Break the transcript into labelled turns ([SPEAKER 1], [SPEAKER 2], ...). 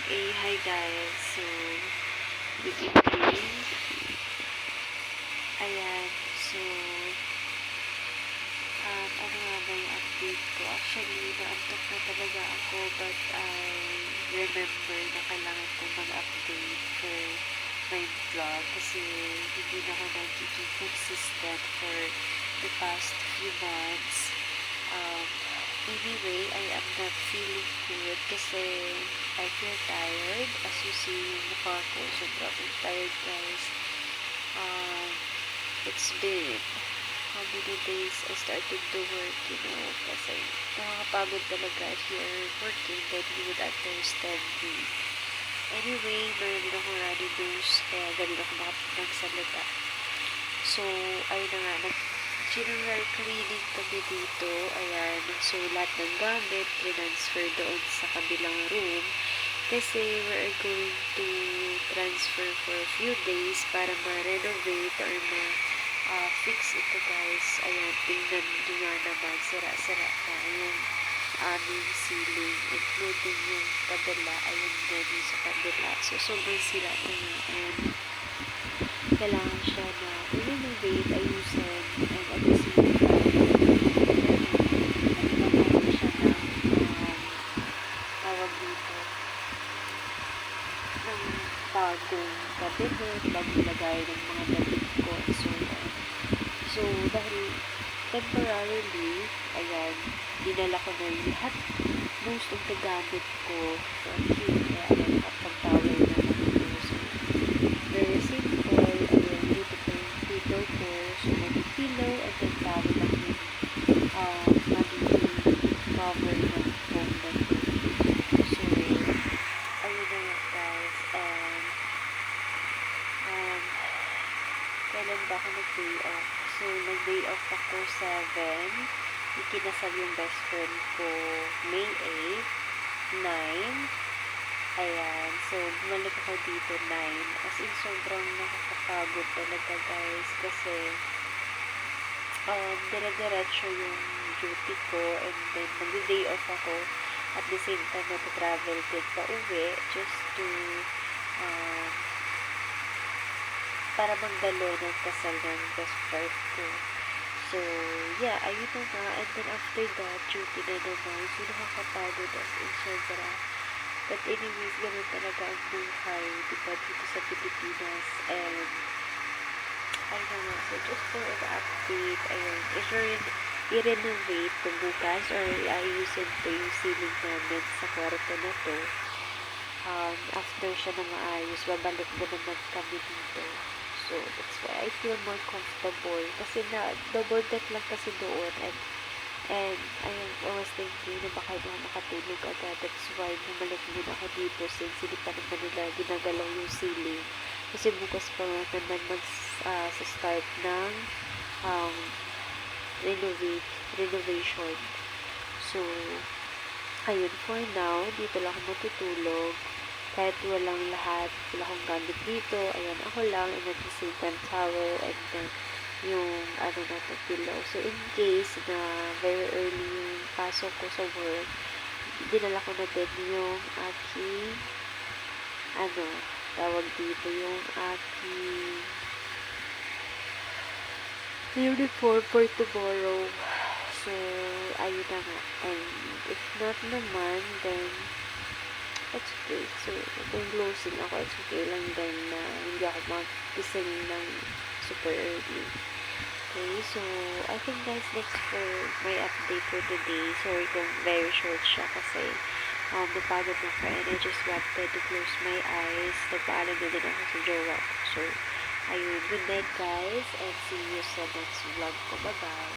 [SPEAKER 1] Okay, hi guys. So, good evening. Ayan. So, ano nga ba yung update ko? Actually, naantok na talaga ako but I remember na kailangan ko mag-update for my vlog kasi hindi na ako nagiging consistent for the past few months. Um, anyway, I am not feeling good kasi I feel tired. As you see, yung mukha ko, sobrang tired guys. Um, it's been how many days I started to work, kasi nakakapagod talaga if you're working, then you would understand me. Anyway, meron din akong runny nose, kaya ganun ako nagsalita. So, ayun na nga, general cleaning kami dito. Ayan. So, lahat ng gamit, transfer doon sa kabilang room. Kasi we're going to transfer for a few days para ma-renovate or ma-fix ito guys. Ayan, tingnan nyo nga naman, sira-sira na yung aming ceiling, including yung kabila. Ayun na din sa kabila. So, sobrang sira na nga. And kailangan siya na i-renovate, ayusin, and at the same time, nagpapagod siya ng tawag dito ng bagong cabinet, bagong lagay ng mga damit ko, and so on. So, dahil temporarily, ayan, dinala ko na lahat, most of the gamit ko from here, kaya ayan, nakapag-towel na lang ito. So, very simple, ayan, dito po yung pillow ko, so mag-pillow, and then towel lang yung magiging cover ng foam na ito. So, ayun na nga guys, and kailan ba ako nag-day off? So, nag-day off ako 7, ikinasal yung best friend ko May 8, 9, ayan, so bumalik ako dito 9, as in sobrang nakakapagod talaga guys, kasi dire-diretso yung duty ko, and then nag-day off ako, at the same time nag-travel din pa uwi, just to para magdalo ng kasal ng best friend ko. So, yeah, ayun na nga. And then after that, duty na naman. So, nakakapagod as in sobra. But anyways, ganun talaga ang buhay, diba, dito sa Pilipinas. And, ayun na nga. So, just for an update, ayun, i-renovate ko bukas or ayusin ko yung ceiling namin sa kwarto na to. After siya na maayos, babalik na naman kami dito. So, that's why I feel more comfortable. Kasi double deck lang kasi doon. And I was thinking na baka hindi ako makatulog agad. That's why bumalik muna ako dito since hindi pa naman nila ginagalaw yung ceiling. Kasi bukas pa naman sa start ng renovation. So, ayun, for now, dito lang ako matutulog. Kahit walang lahat, wala akong gamit dito. Ayan, ako lang, and at the same time, towel, and then, yung, pillow. So, in case na very early yung pasok ko sa work, dinala ko na din yung aking, tawag dito, yung aking uniform for tomorrow. So, ayun na nga. And, if not naman, then, it's okay. So, kung closing ako, it's okay lang din na hindi ako mag-gising ng super early. Okay, so, I think guys, that's for my update for today. Sorry kung very short siya kasi napagod na ako and I just wanted to close my eyes. Nagpaalam na din ako sa jowa ko. So, ayun, good night guys and see you sa next vlog ko. Bye-bye!